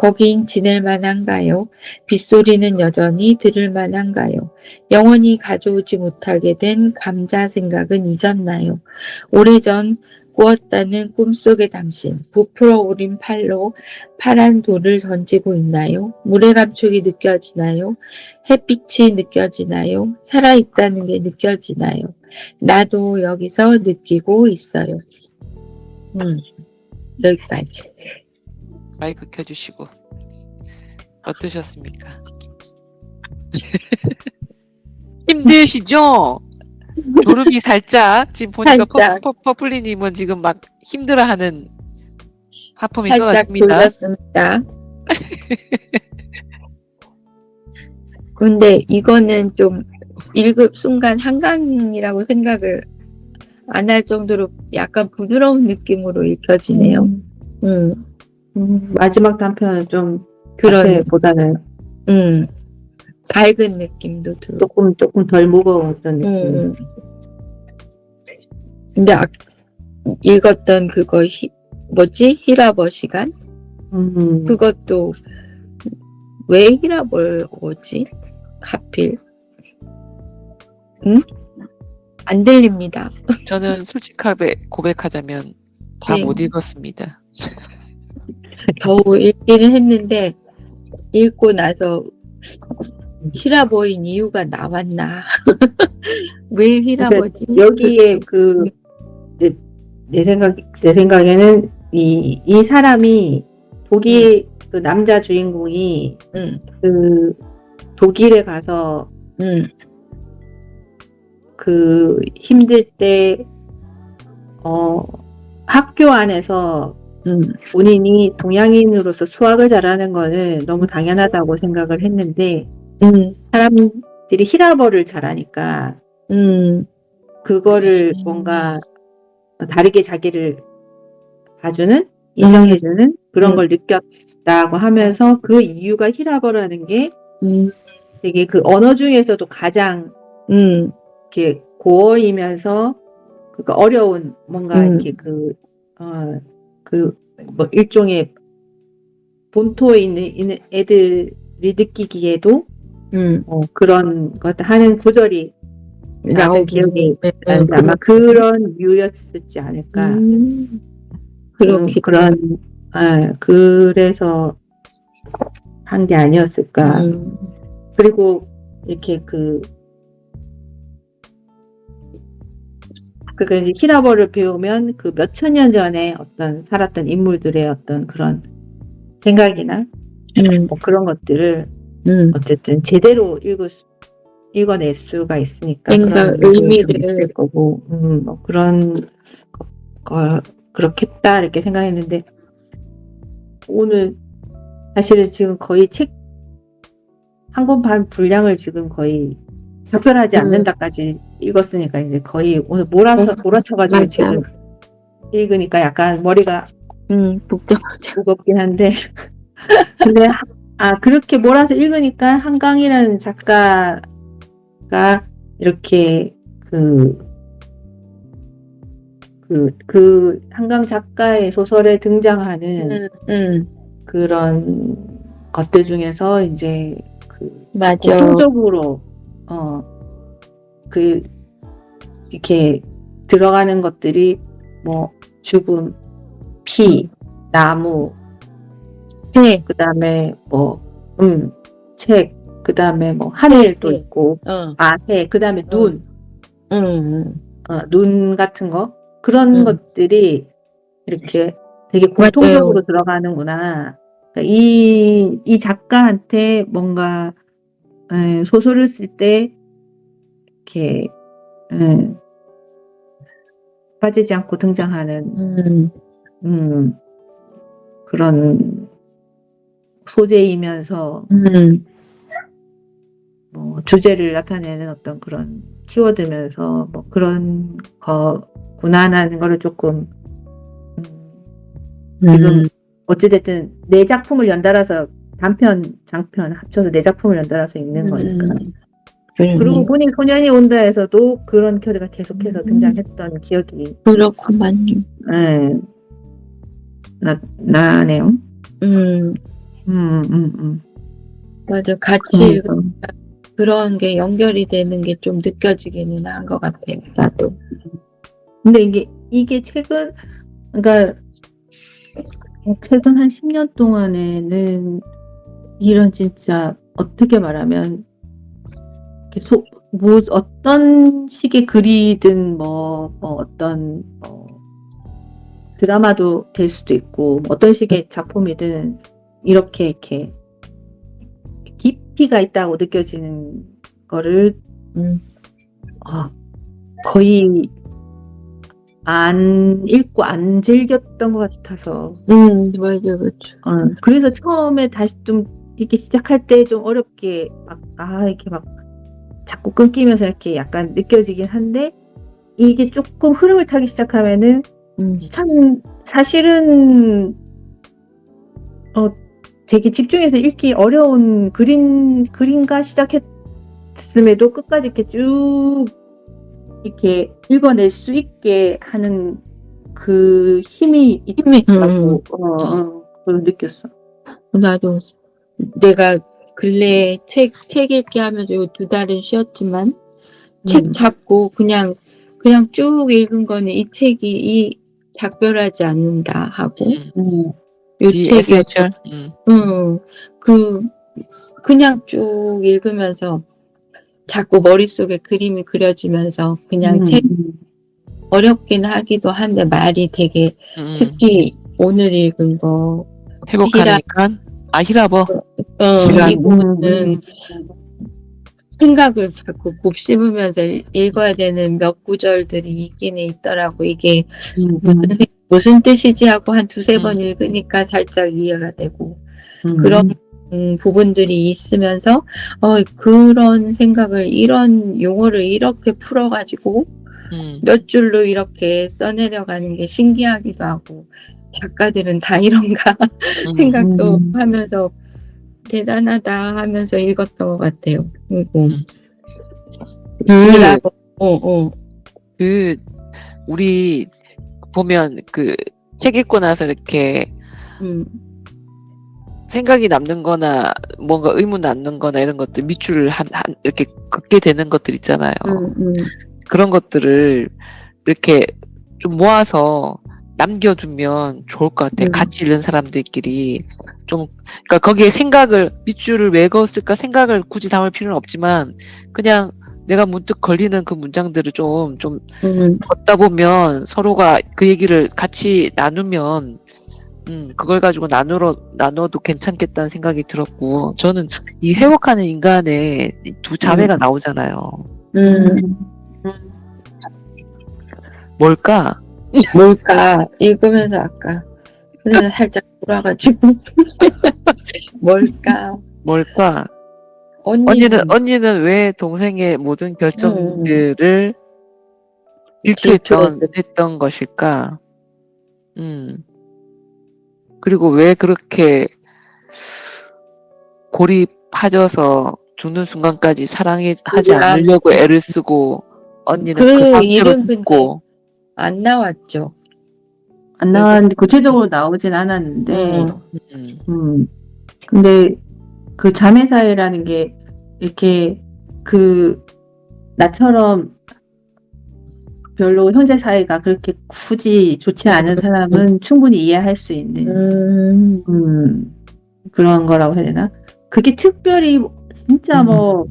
거긴 지낼 만한가요? 빗소리는 여전히 들을 만한가요? 영원히 가져오지 못하게 된 감자 생각은 잊었나요? 오래전 꾸었다는 꿈속의 당신, 부풀어 오린 팔로 파란 돌을 던지고 있나요? 물의 감촉이 느껴지나요? 햇빛이 느껴지나요? 살아있다는 게 느껴지나요? 나도 여기서 느끼고 있어요. 여기까지. 마이크 켜주시고 어떠셨습니까? 힘드시죠? 졸음이 살짝 지금 보니까 살짝. 퍼플리님은 지금 막 힘들어하는 하품이 살짝 쏟아집니다. 돌렸습니다. 근데 이거는 좀 읽을 순간 한강이라고 생각을 안 할 정도로 약간 부드러운 느낌으로 읽혀지네요. 마지막 단편은 좀 그런 앞에보다는 밝은 느낌도 들고 조금 덜 무거운 그런 느낌. 근데 읽었던 그거 히라버 시간? 그것도 왜 히라버지? 하필? 안 들립니다. 저는 솔직하게 고백하자면 다 못 읽었습니다. 겨우 읽기는 했는데 읽고 나서 히라버인 이유가 나왔나? 왜 히라버지? 여기에 내 생각에는 이 사람이 독일 그 남자 주인공이 그 독일에 가서 그 힘들 때 학교 안에서 본인이 동양인으로서 수학을 잘하는 거는 너무 당연하다고 생각을 했는데 사람들이 히라버를 잘하니까 그거를 뭔가 다르게 자기를 봐주는 인정해주는 그런 걸 느꼈다고 하면서 그 이유가 히라버라는 게 되게 그 언어 중에서도 가장 이렇게 고어이면서 그러니까 어려운 뭔가 이렇게 뭐 일종의 본토에 있는 애들이 느끼기에도 그런 것들 하는 구절이 나는 기억이 나는데 아마 그런 이유였었지 않을까. 그래서 한 게 아니었을까. 그리고 이렇게 그러니까 이제 히라버를 배우면 그 몇천 년 전에 어떤 살았던 인물들의 어떤 그런 생각이나 뭐 그런 것들을 어쨌든 제대로 읽어낼 수가 있으니까 그런 의미도 있을 거고 뭐 그런 거 그렇겠다 이렇게 생각했는데 오늘 사실은 지금 거의 책 한 권 반 분량을 지금 거의 접편하지 않는다까지 읽었으니까 이제 거의 오늘 몰아쳐가지고 지금 읽으니까 약간 머리가 무겁긴 한데 근데 그렇게 몰아서 읽으니까 한강이라는 작가가 이렇게 그 한강 작가의 소설에 등장하는 그런 것들 중에서 이제 공통적으로 이렇게 들어가는 것들이 뭐 죽음, 피, 나무, 그 다음에 뭐 책, 그 다음에 뭐 하늘도 있고 새, 그 다음에 눈 같은 거 그런 것들이 이렇게 되게 공통적으로 들어가는구나. 그러니까 이 작가한테 뭔가 소설을 쓸 때 이렇게 빠지지 않고 등장하는 그런 소재이면서 뭐 주제를 나타내는 어떤 그런 키워드면서 뭐 그런 거구나라는 거를 조금 지금 어찌됐든 네 작품을 연달아서 단편, 장편 합쳐서 네 작품을 연달아서 읽는 거니까. 그리고 보니 소년이 온다에서도 그런 키워드가 계속해서 등장했던 기억이 그렇구만요. 나네요. 맞아. 같이 그러면서. 그런 게 연결이 되는 게 좀 느껴지기는 한 것 같아요. 나도. 근데 이게 그러니까 최근 한 10년 동안에는 이런 진짜 어떻게 말하면 계속 뭐 어떤 식의 글이든 뭐 어떤 드라마도 될 수도 있고 뭐 어떤 식의 작품이든 이렇게 깊이가 있다고 느껴지는 거를 거의 안 읽고 안 즐겼던 것 같아서. 맞아, 그렇죠. 그래서 처음에 다시 좀 이렇게 시작할 때 좀 어렵게 이렇게 막 자꾸 끊기면서 이렇게 약간 느껴지긴 한데 이게 조금 흐름을 타기 시작하면은 참 사실은 되게 집중해서 읽기 어려운 글인가 시작했음에도 끝까지 이렇게 쭉 이렇게 읽어낼 수 있게 하는 그 힘이 있다고 그걸 느꼈어. 나도 내가 근래에 책 읽기 하면서 요 2달은 쉬었지만 책 잡고 그냥 쭉 읽은 거는 이 책이 작별하지 않는다 하고 요 이 책이 에센셜. 그냥 쭉 읽으면서 자꾸 머릿속에 그림이 그려지면서 그냥 책 어렵긴 하기도 한데 말이 되게 특히 오늘 읽은 거 회복하니까 히라버. 시간. 이거는 생각을 자꾸 곱씹으면서 읽어야 되는 몇 구절들이 있기는 있더라고. 이게 무슨 뜻이지 하고 한 2-3번 읽으니까 살짝 이해가 되고 그런 부분들이 있으면서 그런 생각을 이런 용어를 이렇게 풀어가지고 몇 줄로 이렇게 써내려가는 게 신기하기도 하고 작가들은 다 이런가 생각도 하면서 대단하다 하면서 읽었던 것 같아요. 그리고 우리 보면 책 읽고 나서 이렇게 생각이 남는 거나 뭔가 의문 남는 거나 이런 것들 밑줄을 이렇게 긋게 되는 것들 있잖아요. 그런 것들을 이렇게 좀 모아서 남겨두면 좋을 것 같아. 같이 읽는 사람들끼리 좀, 그러니까 거기에 밑줄을 왜 그었을까 생각을 굳이 담을 필요는 없지만 그냥 내가 문득 걸리는 그 문장들을 좀 걷다 보면 서로가 그 얘기를 같이 나누면 그걸 가지고 나눠도 괜찮겠다는 생각이 들었고, 저는 이 회복하는 인간의 두 자매가 나오잖아요. 뭘까? 읽으면서 아까 살짝 돌아가지고 뭘까? 언니는 왜 동생의 모든 결정들을 잃게 했던 것일까? 그리고 왜 그렇게 고립하져서 죽는 순간까지 사랑하지 않으려고 애를 쓰고 언니는 그 상태로 죽고. 안 나왔죠. 안 나왔는데 구체적으로 나오진 않았는데 근데 그 자매 사이라는 게 이렇게 나처럼 별로 형제 사이가 그렇게 굳이 좋지 않은 사람은 충분히 이해할 수 있는 그런 거라고 해야 되나? 그게 특별히 진짜 뭐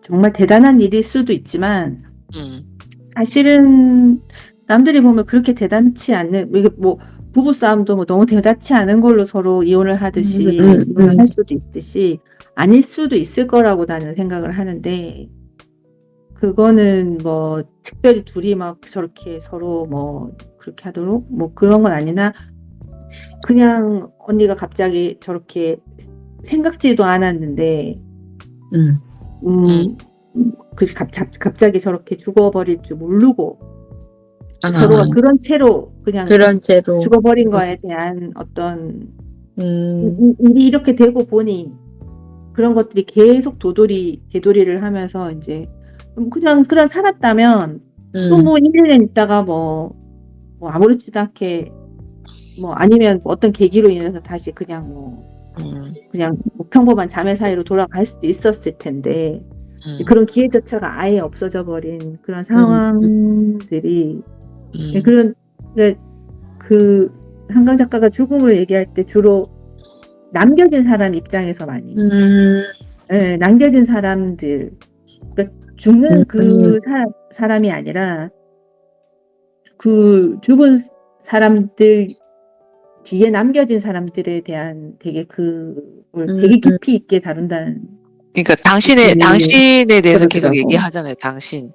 정말 대단한 일일 수도 있지만 사실은 남들이 보면 그렇게 대단치 않는, 이게 뭐 부부싸움도 뭐 너무 대단치 않은 걸로 서로 이혼을 하듯이 할 수도 있듯이 아닐 수도 있을 거라고 나는 생각을 하는데, 그거는 뭐 특별히 둘이 막 저렇게 서로 뭐 그렇게 하도록 뭐 그런 건 아니나 그냥 언니가 갑자기 저렇게 생각지도 않았는데 갑자기 저렇게 죽어버릴 줄 모르고 서로가 그런 채로 죽어버린 거에 대한 어떤 일이 이렇게 되고 보니 그런 것들이 계속 되돌이를 하면서 이제 그냥 살았다면 또 뭐 1년 있다가 뭐 아무렇지도 않게 뭐 아니면 어떤 계기로 인해서 다시 그냥 뭐 그냥 뭐 평범한 자매 사이로 돌아갈 수도 있었을 텐데 그런 기회조차가 아예 없어져 버린 그런 상황들이 그런 그 한강 작가가 죽음을 얘기할 때 주로 남겨진 사람 입장에서 많이 네, 남겨진 사람들 그러니까 죽는 그 사람이 아니라 그 죽은 사람들 뒤에 남겨진 사람들에 대한 되게 그걸 되게 깊이 있게 다룬다는. 그러니까 당신에 대해서 계속 얘기하잖아요. 당신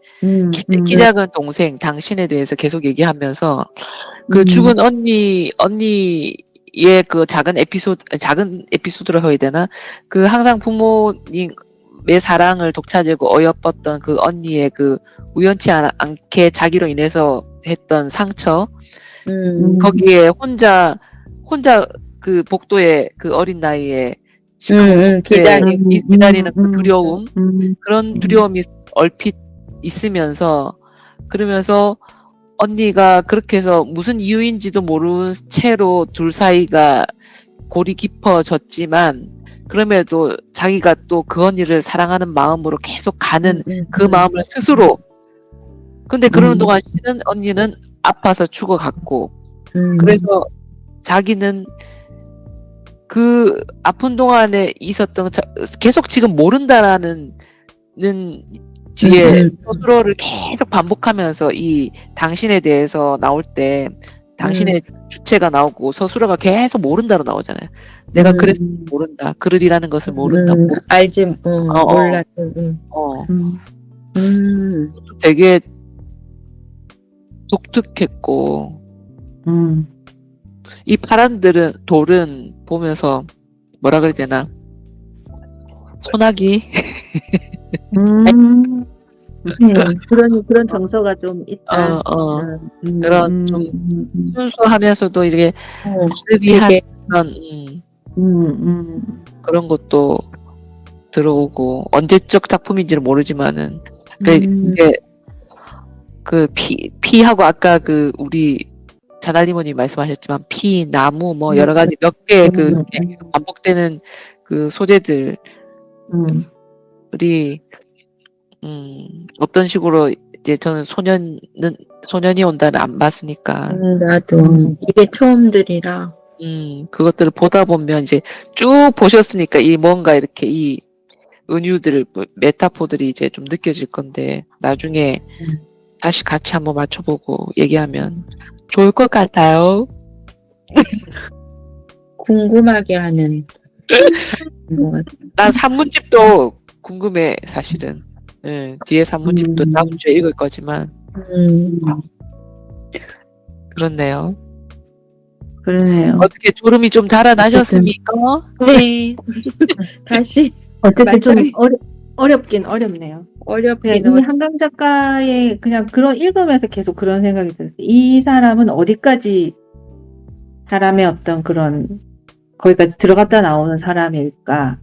키 작은 동생 당신에 대해서 계속 얘기하면서 그 죽은 언니의 그 작은 에피소드라고 해야 되나? 그 항상 부모님의 사랑을 독차지하고 어여뻤던 그 언니의 그 우연치 않게 자기로 인해서 했던 상처 거기에 혼자 그 복도에 그 어린 나이에 기다리는 그 두려움 그런 두려움이 얼핏 있으면서 그러면서 언니가 그렇게 해서 무슨 이유인지도 모르는 채로 둘 사이가 골이 깊어졌지만 그럼에도 자기가 또 그 언니를 사랑하는 마음으로 계속 가는 그 마음을 스스로 근데 그러는 동안 언니는 아파서 죽어갔고 그래서 자기는 그 아픈 동안에 있었던 계속 지금 모른다라는 뒤에 스스로를 계속 반복하면서 이 당신에 대해서 나올 때 당신의 주체가 나오고 서술어가 계속 모른다로 나오잖아요. 내가 그래서 모른다. 그러리라는 것을 모른다. 알지 몰라. 되게 독특했고 이 파란 돌은 보면서 뭐라 그래야 되나 소나기 그런 정서가 좀 있다. 그런 좀 순수하면서도 이렇게 위한 그런 것도 들어오고 언제적 작품인지는 모르지만은 이게 그 피하고 아까 그 우리 자달리모님 말씀하셨지만 피, 나무 뭐 여러 가지 몇 개 그 반복되는 그 소재들 우리 어떤 식으로 이제 저는 소년이 온다는 안 봤으니까 나도 이게 처음들이라 그것들을 보다 보면 이제 쭉 보셨으니까 이 뭔가 이렇게 이 은유들 메타포들이 이제 좀 느껴질 건데 나중에 다시 같이 한번 맞춰보고 얘기하면 좋을 것 같아요. 궁금하게 하는 것 같아. 난 산문집도 궁금해 사실은. 뒤에 산문집도 다음 주에 읽을 거지만 그렇네요. 어떻게 졸음이 좀 달아나셨습니까? 네. 다시 어쨌든 좀 어렵긴 어렵네요. 이 한강 작가의 그냥 그런 읽으면서 계속 그런 생각이 들었어요. 이 사람은 어디까지 사람의 어떤 그런 거기까지 들어갔다 나오는 사람일까?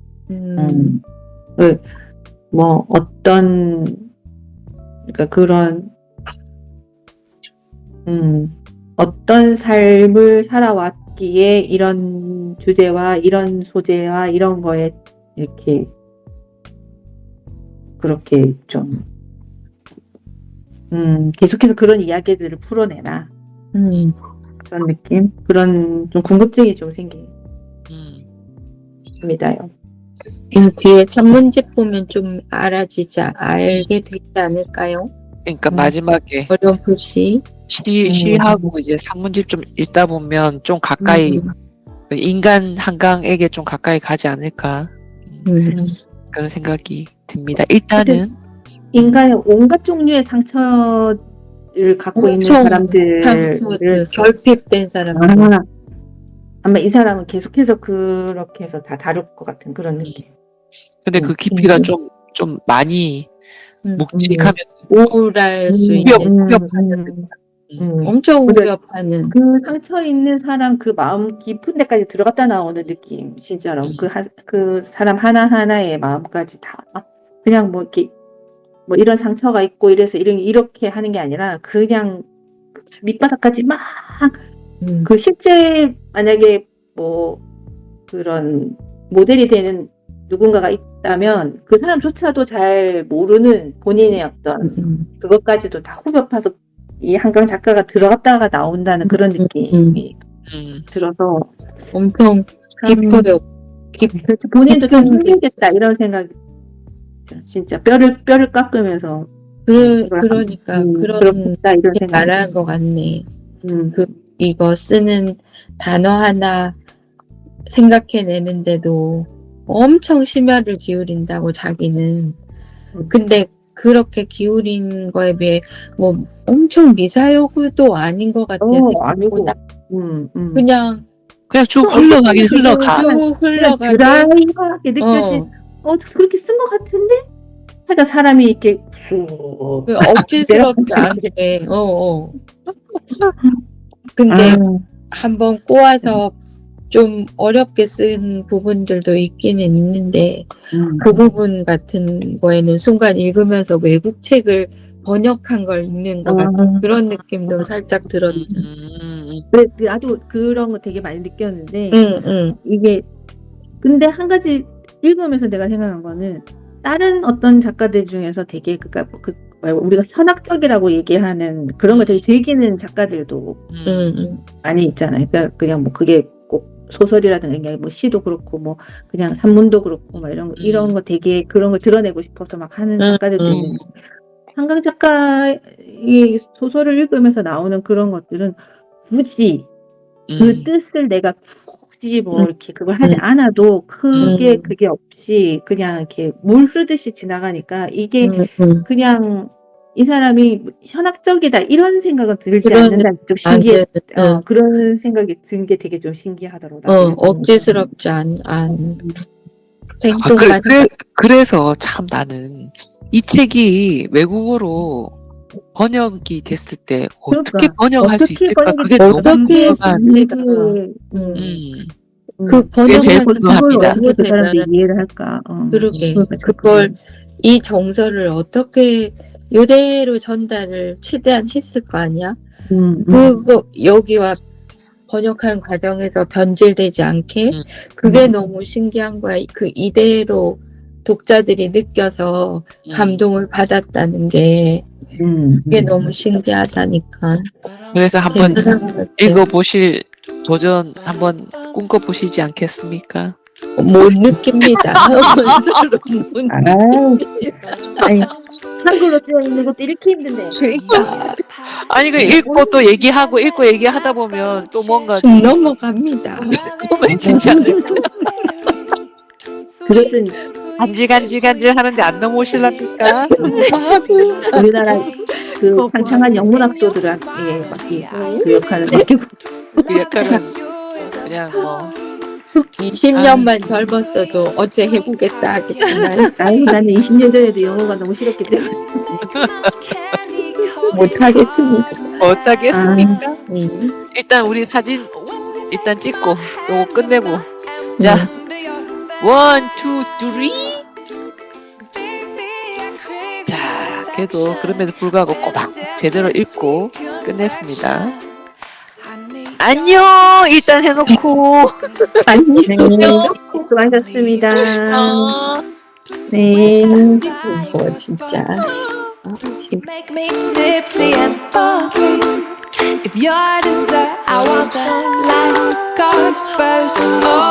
뭐 어떤 그러니까 그런 어떤 삶을 살아왔기에 이런 주제와 이런 소재와 이런 거에 이렇게 그렇게 좀 계속해서 그런 이야기들을 풀어내나 그런 느낌, 그런 좀 궁금증이 좀 생깁니다요. 이 뒤에 산문집 보면 좀 알게 되지 않을까요? 그러니까 마지막에 어렴풋이 시하고 이제 산문집 좀 읽다 보면 좀 가까이 인간 한강에게 좀 가까이 가지 않을까 그런 생각이 듭니다. 일단은 인간의 온갖 종류의 상처를 갖고 있는 사람들을 결핍된 사람들 아마 이 사람은 계속해서 그렇게 해서 다 다룰 것 같은 그런 느낌. 근데 그 깊이가 좀 많이 묵직하면서 우울할 수 있는 엄청 우려하는 그 상처 있는 사람 그 마음 깊은 데까지 들어갔다 나오는 느낌 진짜로 그 사람 하나하나의 마음까지 다 그냥 뭐 이렇게 뭐 이런 상처가 있고 이래서 이렇게 하는 게 아니라 그냥 밑바닥까지 막 그 실제 만약에 뭐 그런 모델이 되는 누군가가 있다면 그 사람조차도 잘 모르는 본인의 어떤 그것까지도 다 후벼 파서 이 한강 작가가 들어갔다가 나온다는 그런 느낌이 들어서 엄청 깊어요. 그렇죠. 본인도 참 힘들겠다 이런 생각이 진짜 뼈를 깎으면서 그러니까 그런 이런 생각 말한 것 같네. 이거 쓰는 단어 하나 생각해내는데도 엄청 심혈을 기울인다고 자기는. 근데 그렇게 기울인 거에 비해 뭐 엄청 미사여구도 아닌 것 같아서 아니고 그냥 쭉 흘러가긴 흘러가. 쭉 흘러가게 드라이하게 느껴지. 그렇게 쓴 것 같은데. 하여간 사람이 이렇게 억지스럽지 않게. 근데 한번 꼬아서 좀 어렵게 쓴 부분들도 있기는 있는데 그 부분 같은 거에는 순간 읽으면서 외국 책을 번역한 걸 읽는 것 같은 그런 느낌도 살짝 들었는데 나도 그런 거 되게 많이 느꼈는데 이게 근데 한 가지 읽으면서 내가 생각한 거는 다른 어떤 작가들 중에서 되게 우리가 현학적이라고 얘기하는 그런 걸 되게 즐기는 작가들도 많이 있잖아요. 그러니까 그냥 뭐 그게 꼭 소설이라든가 뭐 시도 그렇고 뭐 그냥 산문도 그렇고 막 이런 거 되게 그런 걸 드러내고 싶어서 막 하는 작가들도 있는데 한강 작가의 소설을 읽으면서 나오는 그런 것들은 굳이 그 뜻을 내가 굳이 뭐 이렇게 그걸 하지 않아도 그게 없이 그냥 이렇게 물 흐르듯이 지나가니까 이게 그냥 이 사람이 현학적이다 이런 생각은 들지 않는다는 좀 신기해. 그런 생각이 든 게 되게 좀 신기하더라고요. 억지스럽지 않 생뚱맞은. 그래서 참 나는 이 책이 외국어로 번역이 됐을 때 어떻게 번역할 수 있을까? 그게 너무 궁금한지가. 그 번역한 그걸 어떻게 그 사람들이 이해를 할까? 그러게. 그걸 이 정서를 어떻게 이대로 전달을 최대한 했을 거 아니야? 그거 여기와 번역하는 과정에서 변질되지 않게 그게 너무 신기한 거야. 그 이대로 독자들이 느껴서 감동을 받았다는 게 그게 너무 신기하다니까. 그래서 한번 읽어보실 도전 한번 꿈꿔보시지 않겠습니까? 못 느낍니다. 아니, 한글로 쓰여 있는 것도 이렇게 힘든데. 그러니까. 아니 그 읽고 또 얘기하고 읽고 얘기하다 보면 또 뭔가 좀 넘어갑니다. 그거만 진짜 그것은 간질간질 하는데 안 넘어오실랍니까? 우리나라 그 창창한 영문학도들한테 그 역할을 맡기고 그 역할은 그냥 뭐 20년만 젊었어도 어째 해보겠다 하겠지만 나는 20년 전에도 영어가 너무 싫었기 때문에 못하겠습니다. 어떠겠습니까? 일단 우리 사진 일단 찍고 요거 끝내고 자 1, 2, 3 자 그래도 그럼에도 불구하고 꼬박 제대로 읽고 끝냈습니다. 안녕 일단 해놓고 안녕 수고하셨습니다. 네. 뭐 진짜 Make me tipsy and bubbly. If you're dessert, I want the last course first. Oh.